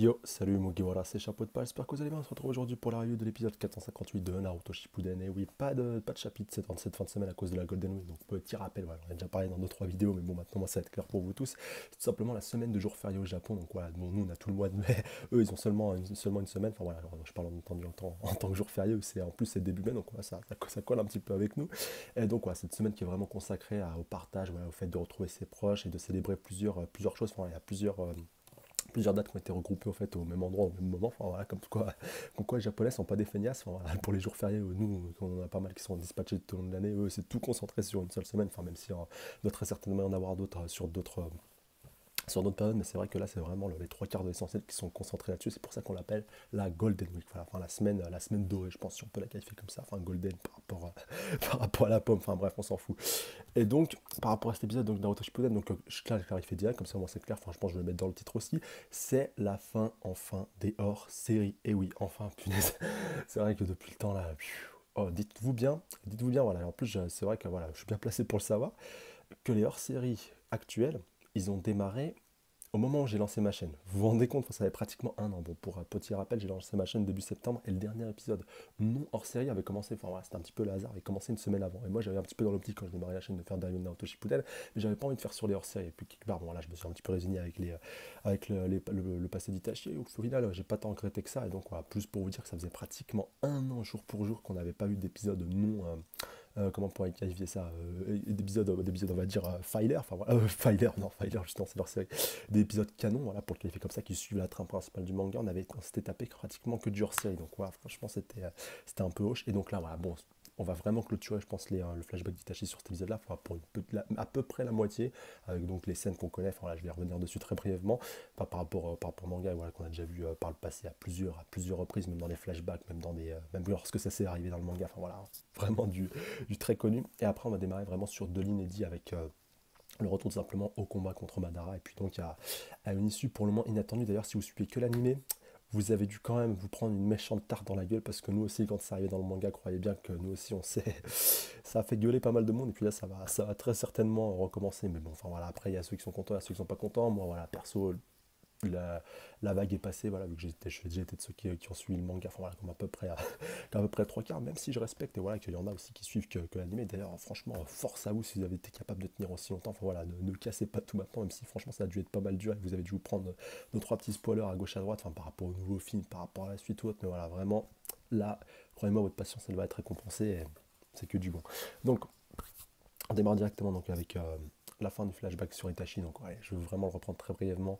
Yo, salut Mugiwara, c'est Chapeau de Pal, j'espère que vous allez bien. On se retrouve aujourd'hui pour la review de l'épisode 458 de Naruto Shippuden. Et oui, pas de chapitre cette fin de semaine à cause de la Golden Week, donc petit rappel, voilà, on a déjà parlé dans 2-3 vidéos, mais bon, maintenant moi ça va être clair pour vous tous. C'est tout simplement la semaine de jours fériés au Japon, donc voilà, bon, nous on a tout le mois de mai, eux ils ont seulement une semaine, enfin voilà, alors, je parle entendu en tant que jour férié, en plus c'est début mai, donc voilà, ça colle un petit peu avec nous. Et donc voilà, cette semaine qui est vraiment consacrée au partage, voilà, au fait de retrouver ses proches et de célébrer plusieurs choses, enfin il y a plusieurs dates qui ont été regroupées en fait au même endroit, au même moment. Enfin voilà, comme quoi les Japonais sont pas des feignasses. Enfin, voilà, pour les jours fériés, nous, on en a pas mal qui sont dispatchés tout au long de l'année. Eux, c'est tout concentré sur une seule semaine. Enfin, même si on doit très certainement en avoir d'autres sur d'autres périodes, mais c'est vrai que là, c'est vraiment les trois quarts de l'essentiel qui sont concentrés là-dessus. C'est pour ça qu'on l'appelle la Golden Week. Voilà, enfin, la semaine dorée, je pense, si on peut la qualifier comme ça. Enfin, Golden par rapport à la pomme. Enfin, bref, on s'en fout. Et donc, par rapport à cet épisode donc, Naruto Shippuden, donc je clarifie direct, comme ça, moi, c'est clair. Enfin, je pense que je vais le mettre dans le titre aussi. C'est la fin, enfin, des hors-séries. Et oui, enfin, punaise. C'est vrai que depuis le temps, là. Oh, dites-vous bien, voilà. En plus, c'est vrai que voilà, je suis bien placé pour le savoir, que les hors-séries actuelles, ils ont démarré au moment où j'ai lancé ma chaîne. Vous vous rendez compte, ça avait pratiquement un an. Bon, pour un petit rappel, j'ai lancé ma chaîne début septembre et le dernier épisode non hors série avait commencé, enfin voilà, c'était un petit peu le hasard, avait commencé une semaine avant. Et moi, j'avais un petit peu dans l'optique quand je démarrais la chaîne de faire Dario Naruto Shippuden, mais j'avais pas envie de faire sur les hors séries. Et puis quelque part, bon, voilà, je me suis un petit peu résigné avec le passé d'Itachi. Et au final, j'ai pas tant regretté que ça. Et donc, voilà, plus pour vous dire que ça faisait pratiquement un an jour pour jour qu'on n'avait pas eu d'épisode non. Comment on pourrait qualifier ça, d'épisodes on va dire filer, enfin voilà, filer, non filer justement c'est leur série, des épisodes canon, voilà, pour le qualifier comme ça, qui suivent la trame principale du manga. On s'était tapé pratiquement que du hors série, donc voilà, franchement c'était un peu hoche. Et donc là voilà, bon, on va vraiment clôturer je pense le flashback d'Itachi sur cet épisode là, enfin, pour à peu près la moitié, avec donc les scènes qu'on connaît. Enfin là je vais revenir dessus très brièvement, pas par rapport au manga, voilà, qu'on a déjà vu par le passé à plusieurs reprises, même dans les flashbacks, même lorsque ça s'est arrivé dans le manga, enfin voilà, vraiment du très connu. Et après, on va démarrer vraiment sur deux l'inédit avec le retour tout simplement au combat contre Madara. Et puis donc à une issue pour le moins inattendue. D'ailleurs, si vous suivez que l'animé, vous avez dû quand même vous prendre une méchante tarte dans la gueule, parce que nous aussi, quand c'est arrivé dans le manga, croyez bien que nous aussi, on sait, ça a fait gueuler pas mal de monde. Et puis là, ça va très certainement recommencer. Mais bon, enfin voilà, après, il y a ceux qui sont contents, il y a ceux qui sont pas contents. Moi, voilà, perso, la vague est passée, voilà, vu que j'ai été de ceux qui ont suivi le manga, enfin voilà, comme à peu près trois quarts, même si je respecte, et voilà, qu'il y en a aussi qui suivent que l'anime. D'ailleurs, franchement, force à vous si vous avez été capable de tenir aussi longtemps. Enfin voilà, ne cassez pas tout maintenant, même si franchement ça a dû être pas mal dur et que vous avez dû vous prendre deux, trois petits spoilers à gauche à droite, enfin par rapport au nouveau film, par rapport à la suite ou autre. Mais voilà, vraiment, là, croyez-moi, votre patience, elle va être récompensée, et c'est que du bon. Donc, on démarre directement donc avec la fin du flashback sur Itachi. Donc, ouais, je veux vraiment le reprendre très brièvement.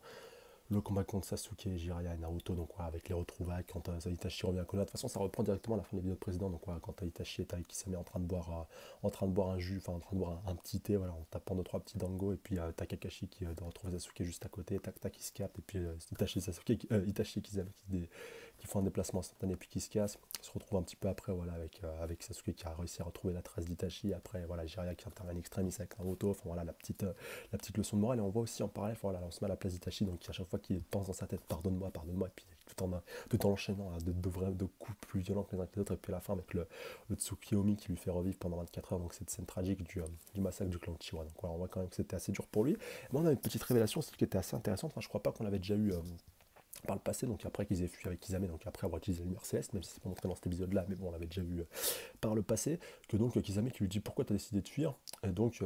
Le combat contre Sasuke, Jiraiya et Naruto, donc voilà, avec les retrouvailles, quand Itachi revient à Konoha. De toute façon, ça reprend directement à la fin de l'épisode précédent. Donc voilà, quand Itachi est avec Kisame en train de boire un jus, enfin en train de boire un petit thé, voilà, en tapant deux trois petits dango, et puis t'as Kakashi qui doit retrouver Sasuke juste à côté, tac tac, qui se capte, et puis Itachi et Kisame qui font un déplacement instantané, puis qui se casse, se retrouve un petit peu après, voilà, avec Sasuke qui a réussi à retrouver la trace d'Itachi. Après, voilà, Jiraiya qui intervient en extrémis avec Naruto. Enfin voilà, la petite leçon de morale. Et on voit aussi en parallèle, voilà, on se met à la place d'Itachi, donc à chaque fois qu'il pense dans sa tête pardonne-moi, pardonne-moi, et puis tout en enchaînant de coups plus violents que les uns que les autres. Et puis à la fin, avec le Tsukiyomi qui lui fait revivre pendant 24 heures, donc cette scène tragique du massacre du clan Chiwa. Donc voilà, on voit quand même que c'était assez dur pour lui. Mais on a une petite révélation aussi qui était assez intéressante. Enfin, je crois pas qu'on l'avait déjà eu par le passé, donc après qu'ils aient fui avec Kisame, donc après avoir utilisé la lumière céleste, même si c'est pas montré dans cet épisode là, mais bon, on l'avait déjà vu par le passé, que donc Kisame qui lui dit pourquoi tu as décidé de fuir. Et donc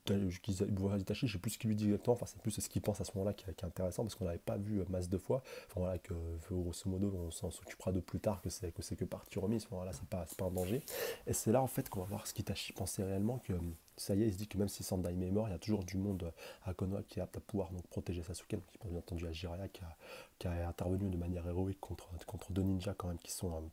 Itachi, je sais plus ce qu'il lui dit exactement, enfin c'est plus ce qu'il pense à ce moment là qui est intéressant, parce qu'on l'avait pas vu masse de fois. Enfin voilà, que grosso modo on s'en s'occupera de plus tard, que partie remise. Enfin, voilà, c'est pas un danger. Et c'est là en fait qu'on va voir ce qu'Itachi pensait réellement, que ça y est, il se dit que même si Sandaime est mort, il y a toujours du monde à Konoha qui est apte à pouvoir donc protéger Sasuke. Donc il pense bien entendu à Jiraiya qui a intervenu de manière héroïque contre deux ninjas quand même qui sont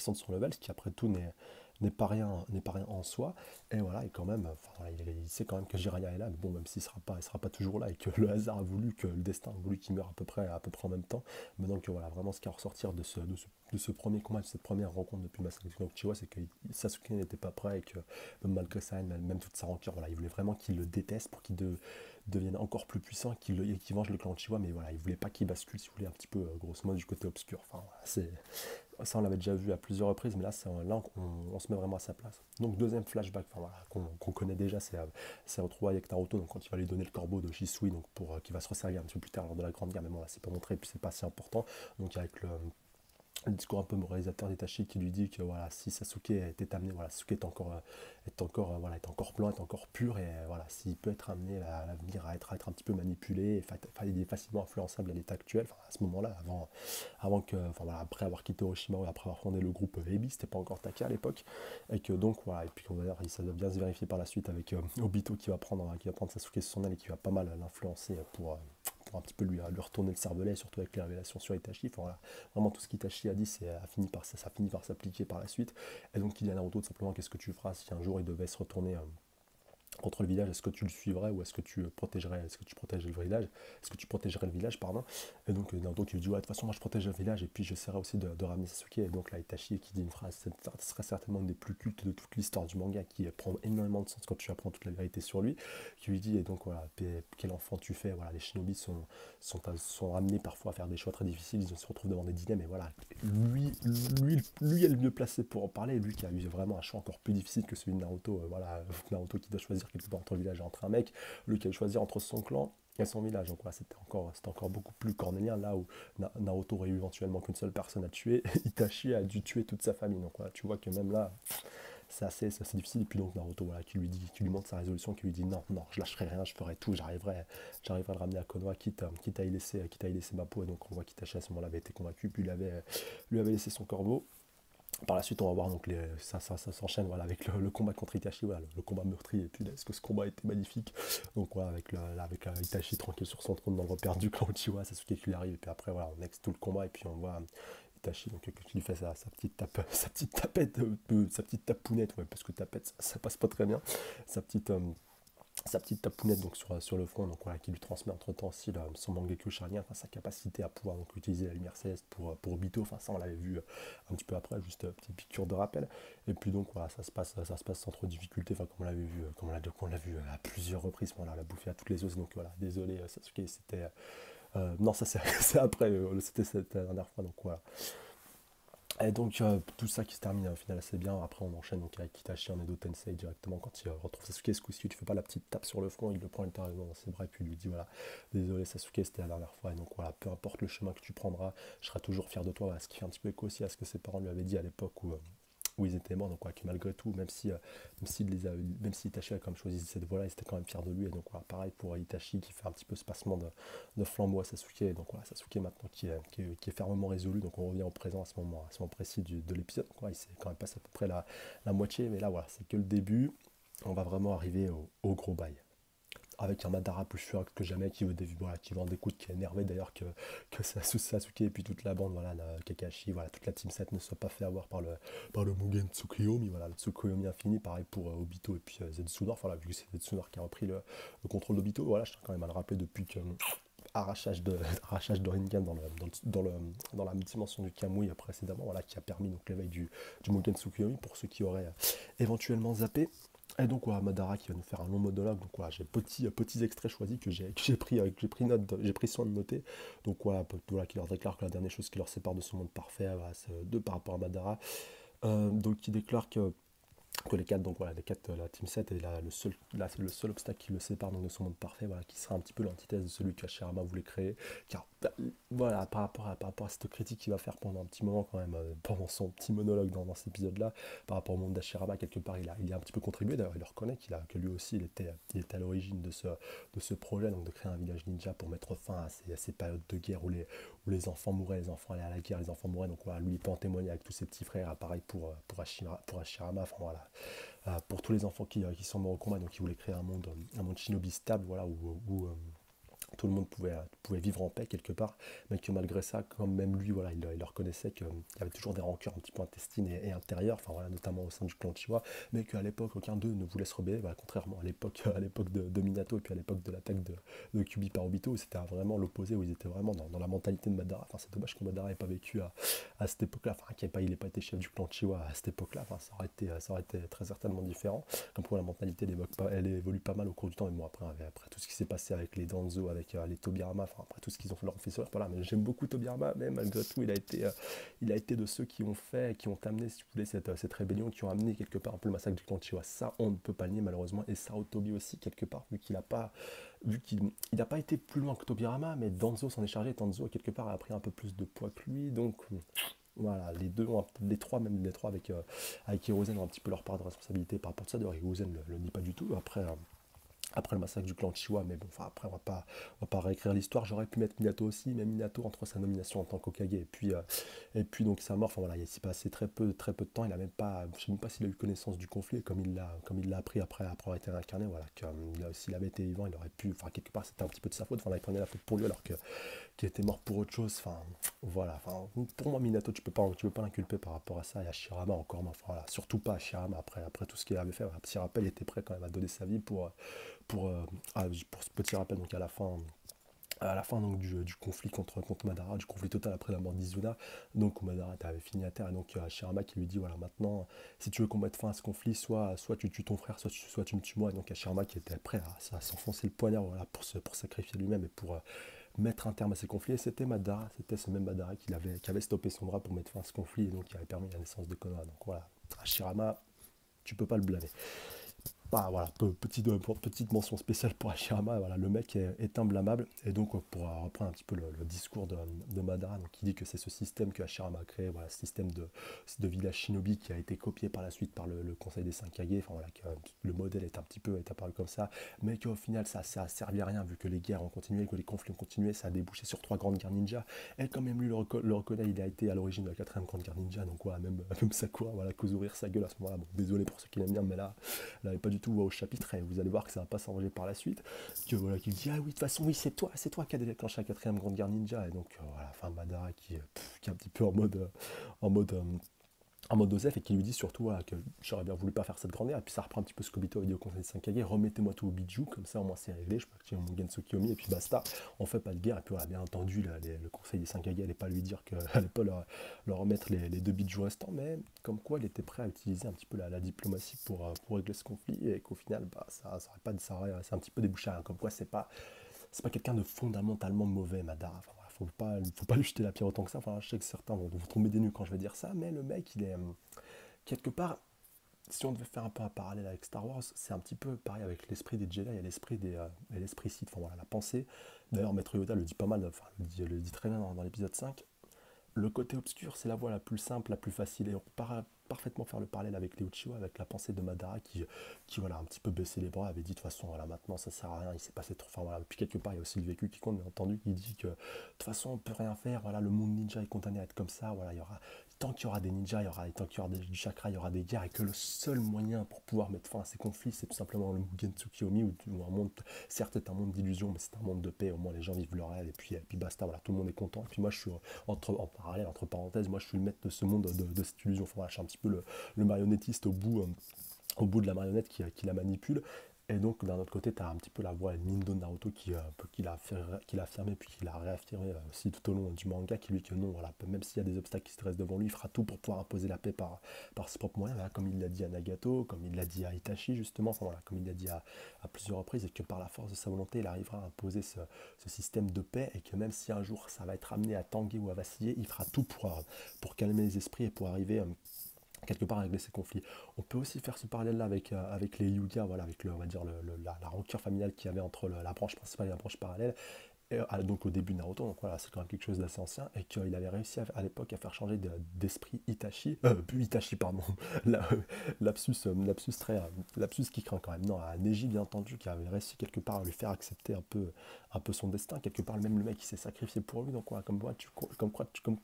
de son level, ce qui après tout n'est pas rien en soi. Et voilà, et quand même, enfin, voilà, il sait quand même que Jiraiya est là, mais bon, même s'il sera pas toujours là, et que le hasard a voulu, que le destin a voulu qu'il meure à peu près en même temps. Mais donc voilà, vraiment ce qui a ressortir de ce premier combat, de cette première rencontre depuis Masaru Uchiwa, c'est que Sasuke n'était pas prêt, et que même malgré ça, même toute sa rancœur, voilà, il voulait vraiment qu'il le déteste pour qu'il devienne encore plus puissant, qu'il venge le clan Uchiwa. Mais voilà, il voulait pas qu'il bascule, si vous voulez, un petit peu grosso modo du côté obscur. Enfin voilà, Ça, on l'avait déjà vu à plusieurs reprises, mais là, là on se met vraiment à sa place. Donc, deuxième flashback, enfin, voilà, qu'on connaît déjà, c'est retrouvailles avec Naruto, donc quand il va lui donner le corbeau de Shisui, donc qui va se resservir un petit peu plus tard lors de la Grande Guerre, mais bon, là, c'est pas montré, et puis c'est pas si important. Donc, avec le discours un peu moralisateur d'Itachi qui lui dit que voilà, si Sasuke était amené, voilà, Sasuke voilà, est encore blanc, est encore pur, et voilà, s'il peut être amené à l'avenir à être un petit peu manipulé, il est facilement influençable à l'état actuel, enfin, à ce moment-là, avant que, enfin, voilà, après avoir quitté Hiroshima ou après avoir fondé le groupe Hebi, c'était pas encore Taka à l'époque, et que donc voilà, et puis on va dire, ça doit bien se vérifier par la suite avec Obito qui va prendre Sasuke sur son aile et qui va pas mal l'influencer pour un petit peu lui retourner le cervelet, surtout avec les révélations sur Itachi. Enfin, voilà, vraiment tout ce qu'Itachi a dit, ça finit par s'appliquer par la suite. Et donc il dit à Naruto tout simplement qu'est-ce que tu feras si un jour il devait se retourner contre le village, est-ce que tu le suivrais ou est-ce que tu protégerais, est-ce que tu protégerais le village, est-ce que tu protégerais le village, pardon. Et donc Naruto qui lui dit ouais, de toute façon moi je protège le village et puis j'essaierai aussi de ramener Sasuke. Et donc là Itachi qui dit une phrase, ce serait certainement une des plus cultes de toute l'histoire du manga, qui prend énormément de sens quand tu apprends toute la vérité sur lui, qui lui dit et donc voilà, quel enfant tu fais, voilà, les shinobi sont amenés parfois à faire des choix très difficiles, ils se retrouvent devant des dilemmes, et voilà, lui est le mieux placé pour en parler, lui qui a eu vraiment un choix encore plus difficile que celui de Naruto, voilà, Naruto qui doit choisir quelque part entre le village et entre un mec, lui qui a choisi entre son clan et son village, donc voilà, c'était encore beaucoup plus cornélien, là où Naruto aurait eu éventuellement qu'une seule personne à tuer, Itachi a dû tuer toute sa famille, donc voilà, tu vois que même là, c'est assez difficile. Et puis donc Naruto, voilà, qui lui montre sa résolution, qui lui dit non, non, je lâcherai rien, je ferai tout, j'arriverai à le ramener à Konoha, quitte à y laisser ma peau. Et donc on voit qu'Itachi à ce moment-là avait été convaincu, puis lui avait laissé son corbeau. Par la suite, on va voir donc ça s'enchaîne, voilà, avec le combat contre Itachi, voilà, le combat meurtrier. Et puis est-ce que ce combat était magnifique. Donc voilà, avec Itachi tranquille sur son trône dans le repère du clan Uchiwa, Sasuke qui lui arrive. Et puis après, voilà, on ex tout le combat et puis on voit Itachi donc, qui lui fait sa petite sa petite tapette, sa petite tapounette, ouais, parce que tapette, ça passe pas très bien. Sa petite, sa petite tapounette donc sur le front, donc voilà, qui lui transmet entre temps aussi son Mangekyo Sharingan, enfin, sa capacité à pouvoir donc, utiliser la lumière céleste pour Obito, enfin ça on l'avait vu un petit peu après, juste petite piqûre de rappel. Et puis donc voilà, ça se passe sans trop de difficulté, enfin comme on l'avait vu, on l'a vu à plusieurs reprises, voilà, on l'a bouffé à toutes les os, donc voilà, désolé Sasuke, c'était non, ça c'est c'est après, c'était cette dernière fois, donc voilà. Et donc tout ça qui se termine au final assez bien. Après on enchaîne donc avec Kitachi en Edo Tensei directement quand il retrouve Sasuke. Ce coup-ci tu fais pas la petite tape sur le front, il le prend littéralement dans ses bras et puis il lui dit voilà, désolé Sasuke, c'était la dernière fois. Et donc voilà, peu importe le chemin que tu prendras, je serai toujours fier de toi. Voilà, ce qui fait un petit peu écho aussi à ce que ses parents lui avaient dit à l'époque où ils étaient morts, donc quoi, que malgré tout, même si Itachi a quand même choisi cette voie-là, ils étaient quand même fiers de lui, et donc voilà, pareil pour Itachi qui fait un petit peu ce passement de flambeau à Sasuke, et donc voilà, Sasuke maintenant qui est fermement résolu, donc on revient au présent à ce moment précis de l'épisode, donc voilà, il s'est quand même passé à peu près la moitié, mais là voilà, c'est que le début, on va vraiment arriver au gros bail avec un Madara plus furieux que jamais voilà, qui veut en découdre, qui est énervé d'ailleurs que Sasuke et puis toute la bande, voilà, Kakashi, voilà, toute la Team 7 ne soit pas fait avoir par le Mugen Tsukuyomi, voilà, le Tsukuyomi infini, pareil pour Obito et puis Zetsunor, voilà, vu que c'est Zetsunor qui a repris le contrôle d'Obito, voilà, je tiens quand même à le rappeler depuis que arrachage de Rinnegan dans la dimension du Kamui précédemment, voilà, qui a permis donc l'éveil du Mugen Tsukuyomi pour ceux qui auraient éventuellement zappé. Et donc voilà, Madara qui va nous faire un long monologue. Donc voilà, j'ai petits extraits choisis j'ai pris soin de noter. Donc voilà, qui leur déclare que la dernière chose qui leur sépare de ce monde parfait, voilà, c'est deux par rapport à Madara. Donc qui déclare que les quatre, donc voilà, la Team 7 est le seul obstacle qui le sépare donc, de son monde parfait, voilà, qui sera un petit peu l'antithèse de celui que Hashirama voulait créer. Car voilà, par rapport à cette critique qu'il va faire pendant un petit moment quand même, pendant son petit monologue dans cet épisode-là, par rapport au monde d'Hashirama, quelque part il a un petit peu contribué, d'ailleurs il le reconnaît que lui aussi il était à l'origine de ce projet, donc de créer un village ninja pour mettre fin à ces périodes de guerre où les enfants mouraient, les enfants allaient à la guerre, les enfants mouraient, donc voilà, lui il peut en témoigner avec tous ses petits frères, pareil pour Hashirama, enfin voilà, pour tous les enfants qui sont morts au combat, donc il voulait créer un monde shinobi stable, voilà, où tout le monde pouvait vivre en paix quelque part, mais que malgré ça, quand même lui, voilà, il reconnaissait qu'il y avait toujours des rancœurs un petit peu intestines et intérieures, enfin voilà, notamment au sein du clan Chiwa, mais qu'à l'époque, aucun d'eux ne voulait se rebeller, voilà, contrairement à l'époque de Minato et puis à l'époque de l'attaque de Kyuubi par Obito, où c'était vraiment l'opposé, où ils étaient vraiment dans la mentalité de Madara. Enfin, c'est dommage que Madara n'ait pas vécu à cette époque-là, enfin, il n'ait pas été chef du clan Chiwa à cette époque-là, enfin, ça aurait été très certainement différent. Comme pour la mentalité, elle évolue pas mal au cours du temps, mais bon, après tout ce qui s'est passé avec les Danzo, avec les Tobirama, enfin après tout ce qu'ils ont fait, leur ont fait sur voilà, mais j'aime beaucoup Tobirama, mais malgré tout il a été de ceux qui ont amené, si vous voulez, cette rébellion, qui ont amené quelque part un peu le massacre du clan Chihuahua. Ça, on ne peut pas le nier malheureusement, et Sarutobi aussi, quelque part, vu qu'il n'a pas été plus loin que Tobirama, mais Danzo s'en est chargé, Danzo quelque part a pris un peu plus de poids que lui, donc voilà, les deux, les trois, même les trois avec Hiruzen ont un petit peu leur part de responsabilité par rapport à ça. D'ailleurs, Hiruzen ne le nie pas du tout. Après le massacre du clan Chihuahua, mais bon, enfin après on va pas réécrire l'histoire. J'aurais pu mettre Minato aussi, mais Minato entre sa nomination en tant qu'Hokage et puis donc sa mort, enfin voilà, il s'est passé très peu de temps. Il a même pas, je sais même pas s'il a eu connaissance du conflit, comme il l'a appris après avoir été réincarné, voilà, que s'il avait été vivant, il aurait pu, enfin quelque part c'était un petit peu de sa faute, enfin là, il prenait la faute pour lui alors que qui était mort pour autre chose. Enfin, voilà. Enfin, pour moi, Minato, tu peux pas l'inculper par rapport à ça. Et Hashirama encore moins. Enfin, voilà. Surtout pas Hashirama après tout ce qu'il avait fait. Un petit rappel, il était prêt quand même à donner sa vie pour ce petit rappel. Donc à la fin donc, du conflit contre Madara, du conflit total après la mort d'Izuna, donc Madara avait fini à terre, et donc Hashirama qui lui dit voilà, maintenant si tu veux qu'on mette fin à ce conflit, soit tu tues ton frère, soit tu me tues moi. Et donc Hashirama qui était prêt à s'enfoncer le poignard, voilà, pour sacrifier lui-même et pour mettre un terme à ces conflits. Et c'était Madara, c'était ce même Madara qui avait stoppé son bras pour mettre fin à ce conflit, et donc qui avait permis la naissance de Konoha. Donc voilà, Hashirama, tu peux pas le blâmer. Bah, voilà, petite mention spéciale pour Hashirama, voilà, le mec est imblâmable. Et donc pour reprendre un petit peu le discours de Madara, donc, il dit que c'est ce système que Hashirama a créé, voilà, ce système de village shinobi qui a été copié par la suite par le conseil des 5 Kage, enfin voilà, que le modèle est apparu comme ça, mais qu'au final ça a servi à rien, vu que les guerres ont continué, que les conflits ont continué, ça a débouché sur 3 grandes guerres ninja, et quand même lui le reconnaît, il a été à l'origine de la 4ème grande guerre ninja, donc voilà, même Sakura, voilà, Kuzurir sa gueule à ce moment-là, bon, désolé pour ceux qui l'aiment bien, mais là, elle n'avait pas du tout voix au chapitre, et vous allez voir que ça va pas s'arranger par la suite, que voilà, qui dit ah oui, de toute façon oui, c'est toi qui a déclenché la 4ème grande guerre ninja. Et donc voilà, enfin Madara qui est un petit peu en mode euh, en mode Osef, et qui lui dit surtout voilà, que j'aurais bien voulu pas faire cette grande guerre. Et puis ça reprend un petit peu ce qu'Obito a dit au conseil des 5 Kage, remettez-moi tout au Biju, comme ça au moins c'est réglé, je peux activer mon Genso Kiyomi, et puis basta, on fait pas de guerre. Et puis voilà, bien entendu, là, le conseil des 5 Kage allait pas lui dire qu'elle allait pas leur remettre les 2 Biju restants, mais comme quoi il était prêt à utiliser un petit peu la diplomatie pour régler ce conflit, et qu'au final, bah, c'est un petit peu débouché à rien. Comme quoi c'est pas quelqu'un de fondamentalement mauvais, Madara. Enfin, voilà, faut pas lui jeter la pierre autant que ça. Enfin, je sais que certains vont vous tomber des nues quand je vais dire ça, mais le mec, il est quelque part. Si on devait faire un peu un parallèle avec Star Wars, c'est un petit peu pareil avec l'esprit des Jedi et l'esprit Sith. Enfin voilà, la pensée. D'ailleurs, Maître Yoda le dit pas mal, enfin le dit très bien dans l'épisode 5. Le côté obscur, c'est la voie la plus simple, la plus facile, et on peut parfaitement faire le parallèle avec les Uchiwa, avec la pensée de Madara qui voilà, un petit peu baissé les bras, avait dit de toute façon, voilà, maintenant ça sert à rien, il s'est passé trop, enfin voilà, puis quelque part il y a aussi le vécu qui compte, bien entendu, qui dit que de toute façon on peut rien faire, voilà, le monde ninja est condamné à être comme ça, voilà, tant qu'il y aura des ninjas, tant qu'il y aura du chakra, il y aura des guerres, et que le seul moyen pour pouvoir mettre fin à ces conflits, c'est tout simplement le Mugen Tsukiyomi, ou un monde, certes c'est un monde d'illusion, mais c'est un monde de paix, au moins les gens vivent leur rêve, et puis basta, voilà, tout le monde est content, et puis moi je suis en parallèle, entre parenthèses, moi je suis le maître de ce monde, de cette illusion. Enfin, voilà, je suis un petit peu le marionnettiste au bout de la marionnette qui la manipule. Et donc d'un autre côté, tu as un petit peu la voix Nindo Naruto qui l'a affirmé, puis qui l'a réaffirmé aussi tout au long du manga, qui lui dit que non, voilà, même s'il y a des obstacles qui se dressent devant lui, il fera tout pour pouvoir imposer la paix par ses propres moyens, voilà, comme il l'a dit à Nagato, comme il l'a dit à Itachi justement, enfin, voilà, comme il l'a dit à plusieurs reprises, et que par la force de sa volonté, il arrivera à imposer ce système de paix, et que même si un jour ça va être amené à tanguer ou à vaciller, il fera tout pour calmer les esprits et pour arriver quelque part à régler ces conflits. On peut aussi faire ce parallèle là avec les Hyuga, voilà, avec on va dire la rancœur familiale qu'il y avait entre la branche principale et la branche parallèle. Et, donc au début de Naruto, donc voilà, c'est quand même quelque chose d'assez ancien, et qu'il avait réussi à l'époque à faire changer d'esprit Itachi, plus Itachi pardon, la- lapsus qui craint quand même, non, à Neji bien entendu, qui avait réussi quelque part à lui faire accepter un peu son destin, quelque part même le mec qui s'est sacrifié pour lui, donc voilà, comme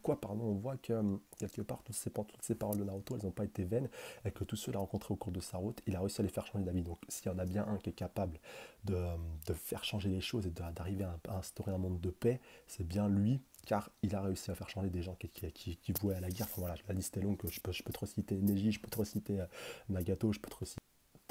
quoi pardon, on voit que quelque part toutes ces paroles de Naruto, elles n'ont pas été vaines, et que tous ceux qu'il a rencontrés au cours de sa route, il a réussi à les faire changer d'avis. Donc s'il y en a bien un qui est capable de, de faire changer les choses et d'arriver à instaurer un monde de paix, c'est bien lui, car il a réussi à faire changer des gens qui vouaient à la guerre. Enfin voilà, la liste est longue, je peux te reciter Neji, je peux te reciter Nagato, je peux te reciter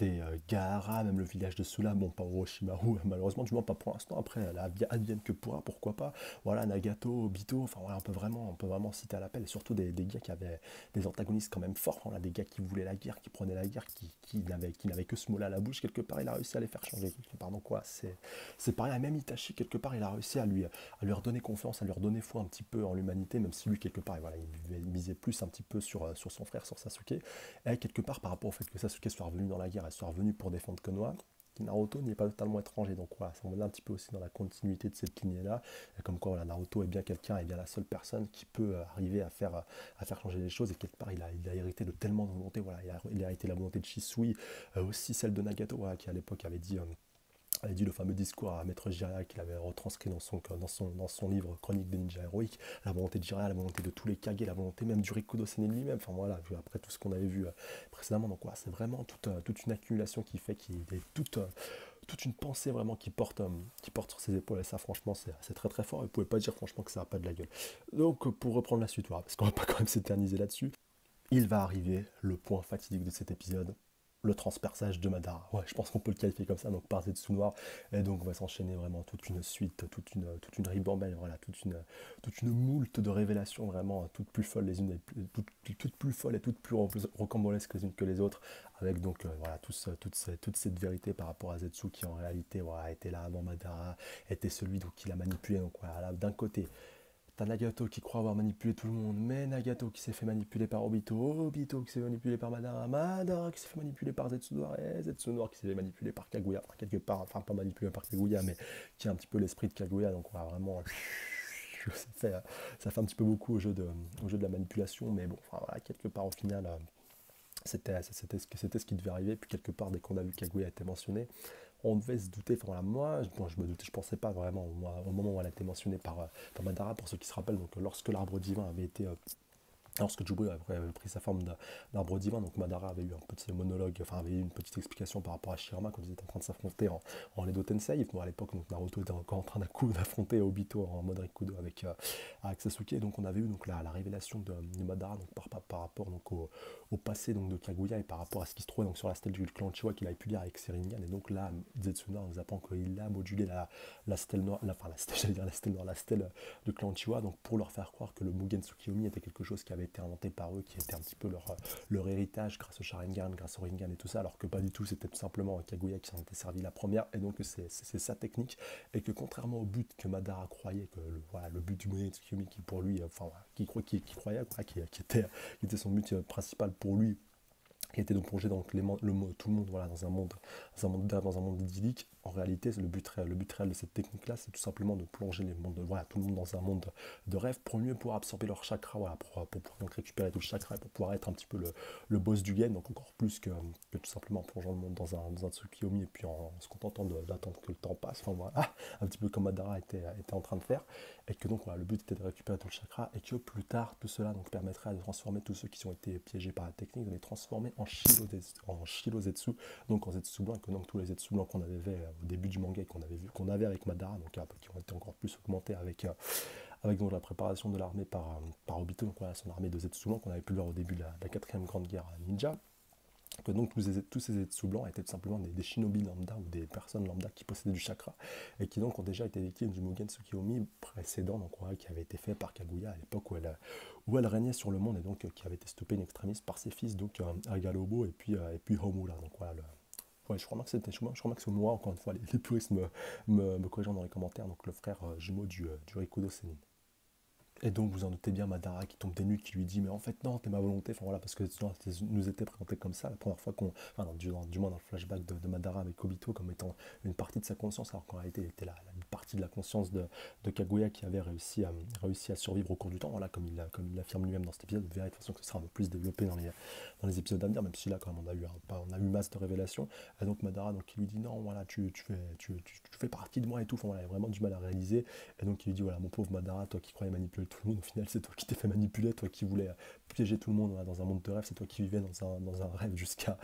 c'était Gaara, même le village de Sula, bon pas Orochimaru, malheureusement du moins pas pour l'instant, après la advienne que pourra, pourquoi pas, voilà, Nagato, Obito, enfin voilà, on peut vraiment citer à l'appel, et surtout des gars qui avaient des antagonistes quand même forts, voilà, des gars qui voulaient la guerre, qui prenaient la guerre, qui n'avaient que ce mot-là à la bouche, quelque part il a réussi à les faire changer, quelque part, donc quoi, c'est pareil, même Itachi, quelque part il a réussi à lui redonner confiance, à lui redonner foi un petit peu en l'humanité, même si lui, quelque part, voilà, il misait plus un petit peu sur son frère, sur Sasuke, et quelque part, par rapport au fait que Sasuke soit revenu dans la guerre et soit revenu pour défendre Konoha, Naruto n'y est pas totalement étranger, donc voilà, ça on est un petit peu aussi dans la continuité de cette lignée-là, et comme quoi voilà, Naruto est bien quelqu'un, est bien la seule personne qui peut arriver à faire changer les choses, et quelque part il a hérité de tellement de volonté, voilà, il a hérité la volonté de Shisui, aussi celle de Nagato, voilà, qui à l'époque avait dit le fameux discours à Maître Jiraiya qu'il avait retranscrit dans son livre Chronique des ninjas héroïques, la volonté de Jiraiya, la volonté de tous les Kage, la volonté même du Rikudo Senin lui-même, enfin voilà, après tout ce qu'on avait vu précédemment, donc voilà, c'est vraiment toute une accumulation qui fait qu'il est toute une pensée vraiment qui porte sur ses épaules, et ça franchement c'est très très fort, et vous pouvez pas dire franchement que ça n'a pas de la gueule. Donc pour reprendre la suite, voilà, parce qu'on va pas quand même s'éterniser là-dessus, il va arriver le point fatidique de cet épisode, le transperçage de Madara. Ouais, je pense qu'on peut le qualifier comme ça, donc par Zetsu Noir. Et donc on va s'enchaîner vraiment toute une suite, toute une ribambelle, voilà, toute une moult de révélations vraiment toutes plus folles les unes, toutes plus folles et toutes plus rocambolesques les unes que les autres, avec donc voilà, toute cette vérité par rapport à Zetsu qui en réalité voilà, était là avant Madara, était celui donc, qui l'a manipulé. Donc voilà, d'un côté, t'as Nagato qui croit avoir manipulé tout le monde, mais Nagato qui s'est fait manipuler par Obito, Obito qui s'est fait manipuler par Madara, Madara qui s'est fait manipuler par Zetsu Noir, et Zetsu Noir qui s'est fait manipuler par Kaguya, enfin, quelque part, enfin pas manipulé par Kaguya, mais qui a un petit peu l'esprit de Kaguya, donc voilà, vraiment, ça fait un petit peu beaucoup au jeu de la manipulation, mais bon, enfin voilà, quelque part au final, c'était ce qui devait arriver, puis quelque part, dès qu'on a vu Kaguya été mentionné, on devait se douter, enfin voilà, moi, bon, je me doutais, je pensais pas vraiment, moi, au moment où elle a été mentionnée par Madara, pour ceux qui se rappellent, donc lorsque l'arbre divin avait été lorsque Jubei avait pris sa forme d'arbre divin, donc Madara avait eu un petit monologue, enfin avait eu une petite explication par rapport à Shirama quand ils étaient en train de s'affronter en Edo Tensei. Bon, à l'époque, donc Naruto était encore en train d'affronter Obito en mode Rikudo avec Sasuke. Et donc on avait eu donc la révélation de Madara donc, par rapport donc, au passé donc, de Kaguya et par rapport à ce qui se trouvait donc, sur la stèle du clan Chiwa qu'il avait pu lire avec ses Rinnegan. Et donc là, Zetsuna nous apprend qu'il a modulé la stèle noire, enfin la stèle, j'allais dire la stèle noire, la stèle de clan Chiwa, donc pour leur faire croire que le Mugen Tsukiyomi était quelque chose qui avait été inventé par eux, qui était un petit peu leur héritage grâce au Sharingan, grâce au Rinnegan et tout ça, alors que pas du tout, c'était tout simplement Kaguya qui s'en était servi la première, et donc c'est sa technique, et que contrairement au but que Madara croyait, que voilà, le but du Mugen Tsukiyomi qui pour lui, enfin qui croyait, quoi, qui était son but principal pour lui, qui était donc plongé dans tout le monde voilà, dans un monde idyllique. En réalité, le but réel de cette technique-là, c'est tout simplement de plonger voilà, tout le monde dans un monde de rêve pour mieux pouvoir absorber leur chakra, voilà, pour pouvoir donc récupérer tout le chakra et pour pouvoir être un petit peu le boss du game, donc encore plus que tout simplement en plongeant le monde dans un Tsukiyomi et puis en se contentant d'attendre que le temps passe, enfin voilà, un petit peu comme Madara était en train de faire, et que donc voilà, le but était de récupérer tout le chakra, et que plus tard, tout cela donc permettrait de transformer tous ceux qui ont été piégés par la technique, de les transformer en Shirozetsu, donc en Zetsu blanc, que donc tous les Zetsu blancs qu'on avait vu au début du manga et qu'on avait avec Madara, donc qui ont été encore plus augmentés avec donc la préparation de l'armée par Obito, donc voilà, son armée de Zetsu blancs qu'on avait pu voir au début de la quatrième grande guerre ninja. Que donc tous ces Zetsu blancs étaient tout simplement des shinobi lambda ou des personnes lambda qui possédaient du chakra et qui donc ont déjà été victimes du Mugen Tsukiyomi précédent, donc voilà, qui avait été fait par Kaguya à l'époque où elle régnait sur le monde, et donc qui avait été stoppée in extremis par ses fils, donc Agalobo et puis Homura. Donc voilà, ouais, je crois que c'est Homura, encore une fois, les puristes me corrigeant dans les commentaires, donc le frère jumeau du Rikudo Senin. Et donc, vous en doutez bien, Madara qui tombe des nues, qui lui dit, mais en fait, non, t'es ma volonté. Enfin voilà, parce que nous était présenté comme ça la première fois enfin, du moins dans le flashback de Madara avec Obito, comme étant une partie de sa conscience, alors qu'en réalité, il était une partie de la conscience de Kaguya qui avait réussi à survivre au cours du temps. Voilà, comme il l'affirme lui-même dans cet épisode. Vous verrez de toute façon que ce sera un peu plus développé dans les épisodes à venir, même si là, quand même, on a eu masse de révélations. Et donc, Madara, donc, il lui dit, non, voilà, tu fais partie de moi et tout. Enfin voilà, il a vraiment du mal à réaliser. Et donc, il lui dit, voilà, mon pauvre Madara, toi qui croyais manipuler tout le monde, au final c'est toi qui t'es fait manipuler, toi qui voulais piéger tout le monde dans un monde de rêve, c'est toi qui vivais dans un rêve jusqu'à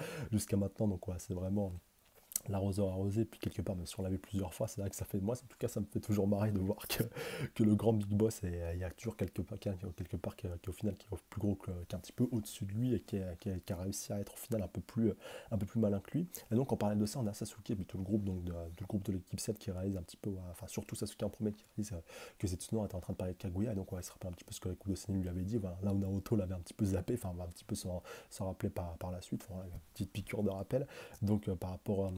maintenant, donc ouais, c'est vraiment l'arroseur arrosé, puis quelque part, même si on l'a vu plusieurs fois, c'est vrai que ça fait, moi en tout cas, ça me fait toujours marrer de voir que le grand Big Boss, il y a toujours quelque part qui est au final qui est plus gros qui est un petit peu au-dessus de lui et qui a réussi à être au final un peu plus malin que lui. Et donc, en parlant de ça, on a Sasuke, plutôt le groupe, donc le groupe de l'équipe 7 qui réalise un petit peu, enfin surtout Sasuke en premier qui réalise que Zetsunor était en train de parler de Kaguya, et donc ouais, il se rappelle un petit peu ce que Kudo Senin lui avait dit, voilà, là où Naruto l'avait un petit peu zappé, enfin un petit peu s'en rappeler par la suite, enfin, une petite piqûre de rappel, donc par rapport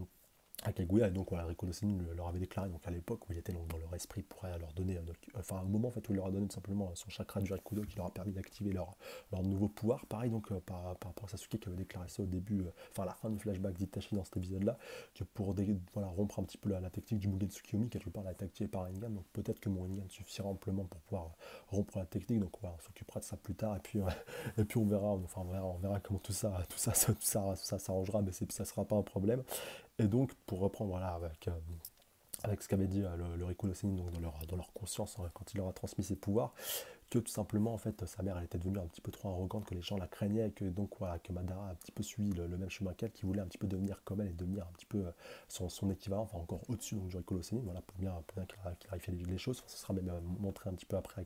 à Kaguya, et donc voilà, Rico Nocini leur avait déclaré donc à l'époque où il était donc dans leur esprit pour leur donner enfin un moment en fait où il leur a donné tout simplement son chakra du Rikudo qui leur a permis d'activer leur nouveau pouvoir. Pareil donc par rapport à Sasuke qui avait déclaré ça au début, enfin à la fin du flashback d'Itachi dans cet épisode là, que pour voilà, rompre un petit peu la technique du Mugen Tsukiyomi, quelque part elle a été activée par Rinnegan, donc peut-être que mon Rinnegan suffira amplement pour pouvoir rompre la technique, donc voilà, on s'occupera de ça plus tard, et puis et puis on verra, enfin on verra comment ça s'arrangera, mais ça sera pas un problème. Et donc, pour reprendre voilà, avec ce qu'avait dit le Rico Nocini donc dans leur conscience quand il leur a transmis ses pouvoirs, que tout simplement, en fait, sa mère elle était devenue un petit peu trop arrogante, que les gens la craignaient, et que donc voilà, que Madara a un petit peu suivi le même chemin qu'elle, qui voulait un petit peu devenir comme elle et devenir un petit peu son équivalent, enfin encore au-dessus donc, du Rico Nocini, voilà, pour bien clarifier les choses. Enfin, ce sera même montré un petit peu après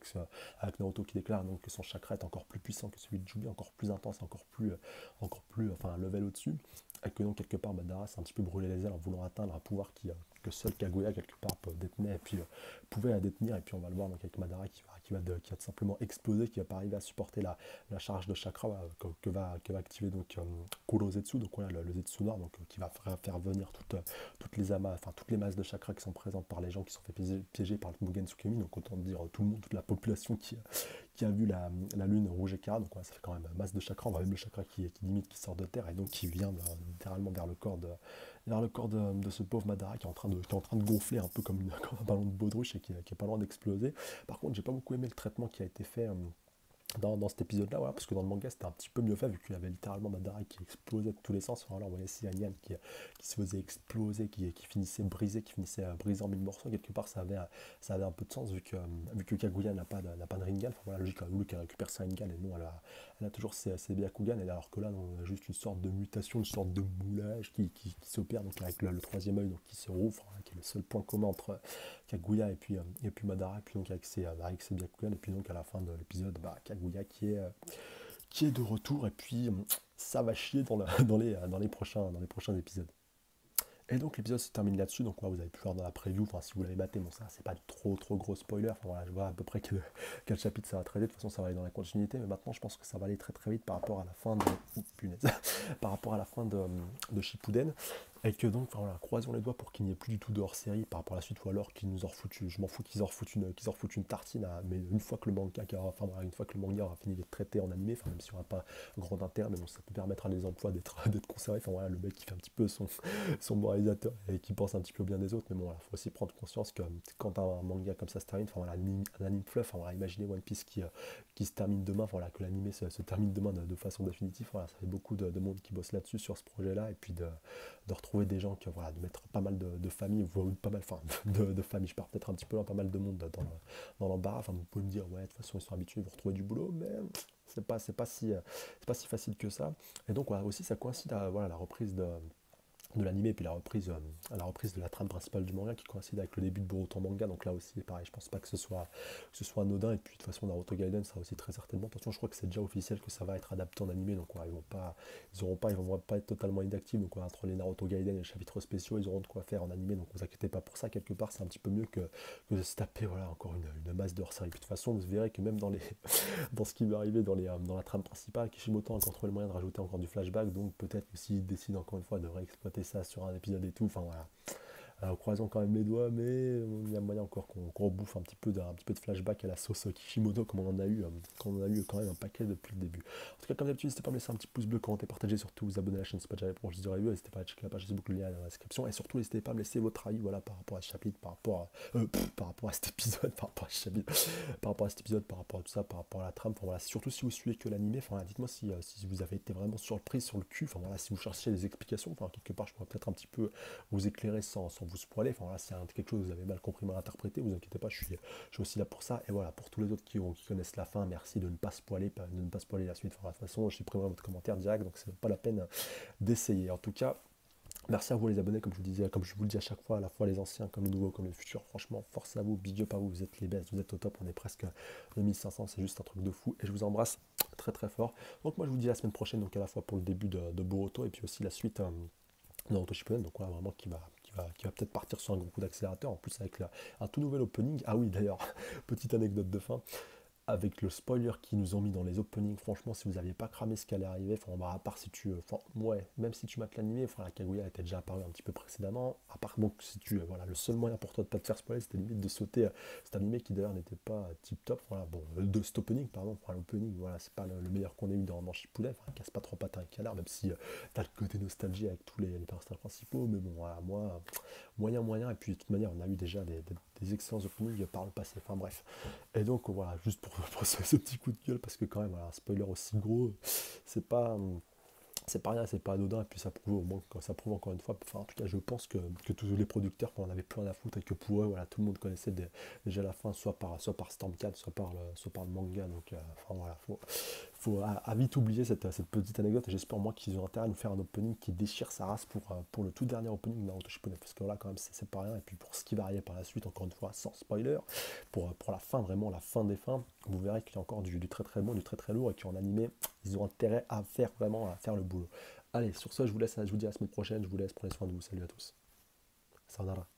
avec Naruto qui déclare donc que son chakra est encore plus puissant que celui de Jubi, encore plus intense, encore plus enfin, un level au-dessus. Et que donc quelque part Madara s'est un petit peu brûlé les ailes en voulant atteindre un pouvoir que seul Kaguya quelque part détenait et puis pouvait la détenir, et puis on va le voir donc avec Madara qui va tout simplement exploser, qui va pas arriver à supporter la charge de chakra voilà, que va activer donc Kurozetsu, donc voilà le Zetsu noir, donc qui va faire venir toutes les amas, enfin toutes les masses de chakra qui sont présentes par les gens qui sont fait piéger par le Mugen Tsukimi, donc autant dire tout le monde, toute la population qui a vu la lune rouge écart, donc ouais, ça fait quand même masse de chakra, on voit même le chakra qui limite qui sort de terre et donc qui vient littéralement vers le corps de ce pauvre Madara qui est en train de gonfler un peu comme un ballon de baudruche et qui est pas loin d'exploser. Par contre, j'ai pas beaucoup aimé le traitement qui a été fait dans cet épisode-là, voilà, parce que dans le manga c'était un petit peu mieux fait vu qu'il y avait littéralement Madara qui explosait de tous les sens. Enfin, là on voyait Yann qui se faisait exploser, qui finissait brisé, qui finissait brisé en mille morceaux. Quelque part ça avait un peu de sens vu que Kaguya n'a pas de Rinnegan. Enfin voilà, logique, Lulu qui récupère sa Rinnegan et non, elle a toujours ses Byakugan, et alors que là on a juste une sorte de mutation, une sorte de moulage qui s'opère donc avec le troisième œil donc qui se rouvre, enfin, qui est le seul point commun entre Kaguya et puis Madara, et puis donc avec ses Byakugan, et puis donc à la fin de l'épisode, Kaguya qui est de retour, et puis ça va chier dans les prochains épisodes. Et donc l'épisode se termine là-dessus, donc ouais, vous avez pu voir dans la preview, enfin si vous l'avez maté, bon ça c'est pas trop gros spoiler, enfin voilà, je vois à peu près quel chapitre ça va traiter, de toute façon ça va aller dans la continuité, mais maintenant je pense que ça va aller très vite par rapport à la fin de... punaise, par rapport à la fin de Shippuden, et que donc enfin, voilà, croisons les doigts pour qu'il n'y ait plus du tout de hors-série par rapport à la suite, ou alors qu'ils nous en refoutent, je m'en fous qu'ils en refoutent une tartine, mais une fois que le manga, enfin, voilà, une fois que le manga aura fini d'être traité en animé, enfin même si on n'a pas grand intérêt, mais bon ça peut permettre à les emplois d'être conservés, enfin voilà, le mec qui fait un petit peu son moralisateur et qui pense un petit peu bien des autres, mais bon, il faut aussi prendre conscience que quand un manga comme ça se termine, enfin voilà, un anime fluff, enfin, voilà, imaginez One Piece qui se termine demain, enfin, voilà, que l'anime se termine demain de façon définitive, voilà, ça fait beaucoup de monde qui bosse là-dessus sur ce projet-là, et puis de retrouver des gens, voilà, de mettre pas mal de familles, ou pas mal, enfin de familles, je pars peut-être un petit peu loin, pas mal de monde dans l'embarras, enfin vous pouvez me dire, ouais, de toute façon ils sont habitués, ils vont retrouver du boulot, mais c'est pas si facile que ça, et donc voilà, aussi ça coïncide à voilà, la reprise de l'anime, et puis la reprise de la trame principale du manga qui coïncide avec le début de Boruto manga, donc là aussi pareil, je pense pas que ce soit anodin, et puis de toute façon Naruto Gaiden sera aussi très certainement, attention je crois que c'est déjà officiel que ça va être adapté en animé, donc ouais, ils vont pas être totalement inactifs, donc ouais, entre les Naruto Gaiden et les chapitres spéciaux ils auront de quoi faire en animé, donc vous inquiétez pas pour ça, quelque part c'est un petit peu mieux que de se taper voilà, encore une masse de hors-série, puis de toute façon vous verrez que même dans ce qui va arriver dans la trame principale, Kishimoto a encore trouvé le moyen de rajouter encore du flashback, donc peut-être que s'il décide encore une fois de réexploiter ça sur un épisode et tout, enfin voilà, croisons quand même les doigts, mais il y a moyen encore qu'on rebouffe un petit peu de flashback à la sauce Kishimoto, comme on en a eu quand même un paquet depuis le début. En tout cas, comme d'habitude, n'hésitez pas à me laisser un petit pouce bleu, commenter, partager, surtout vous abonner à la chaîne si pas déjà fait pour juste de review, n'hésitez pas à checker la page Facebook, le lien est dans la description, et surtout n'hésitez pas à me laisser votre avis voilà, par rapport à ce chapitre, par rapport à cet épisode, par rapport à ce chapitre, par rapport à cet épisode, par rapport à tout ça, par rapport à la trame, enfin voilà, surtout si vous suivez que l'animé, enfin voilà, dites-moi si vous avez été vraiment surprise sur le cul, enfin voilà, si vous cherchez des explications, enfin quelque part je pourrais peut-être un petit peu vous éclairer sans vous spoiler, enfin voilà, s'il y a quelque chose que vous avez mal compris, mal interprété, vous inquiétez pas, je suis aussi là pour ça, et voilà, pour tous les autres qui connaissent la fin, merci de ne pas spoiler, la suite, enfin, de toute façon, je supprimerai votre commentaire direct, donc c'est pas la peine d'essayer. En tout cas, Merci à vous les abonnés, comme je vous disais, comme je vous le dis à chaque fois, à la fois les anciens, comme les nouveaux, comme les futurs. Franchement, force à vous, big up à vous, vous êtes les best, vous êtes au top, on est presque 2500, c'est juste un truc de fou. Et je vous embrasse très très fort. Donc moi je vous dis à la semaine prochaine, donc à la fois pour le début de Boruto et puis aussi la suite de Naruto Shippuden. Donc voilà, vraiment qui va peut-être partir sur un gros coup d'accélérateur, en plus avec un tout nouvel opening. Ah oui d'ailleurs, petite anecdote de fin avec le spoiler qu'ils nous ont mis dans les openings, franchement, si vous n'aviez pas cramé ce qui allait arriver, enfin, bah, à part si tu. Enfin, ouais, même si tu mates l'animé, enfin, la Kaguya était déjà apparue un petit peu précédemment. À part, bon, si tu. Voilà, le seul moyen pour toi de ne pas te faire spoiler, c'était limite de sauter cet animé qui d'ailleurs n'était pas tip top. Voilà, bon, de cet opening, pardon, enfin, l'opening, voilà, c'est pas le meilleur qu'on ait eu dans Shippuden, enfin, casse pas trop pattes à un canard, même si t'as le côté nostalgie avec tous les personnages principaux, mais bon, voilà, moi, moyen, et puis de toute manière, on a eu déjà des excellents openings par le passé, enfin bref. Et donc voilà, juste pour ce petit coup de gueule, parce que quand même, voilà, un spoiler aussi gros, c'est pas, c'est pas rien, c'est pas anodin, et puis ça prouve au moins, ça prouve encore une fois, enfin en tout cas je pense que tous les producteurs, quand on avait plus rien à foutre, et que pour eux, voilà, tout le monde connaissait déjà la fin, soit par Stormcat, soit par le manga, donc enfin voilà, faut à vite oublier cette petite anecdote, et j'espère moi qu'ils ont intérêt à nous faire un opening qui déchire sa race pour le tout dernier opening de Naruto Shippuden, parce que là quand même c'est pas rien, et puis pour ce qui va arriver par la suite, encore une fois, sans spoiler, pour la fin, vraiment la fin des fins, vous verrez qu'il y a encore du très très bon, du très très lourd, et qu'en animé, ils ont intérêt à faire vraiment à faire le boulot. Allez, sur ce, je vous dis à la semaine prochaine, je vous laisse, prenez soin de vous, salut à tous. Sayonara.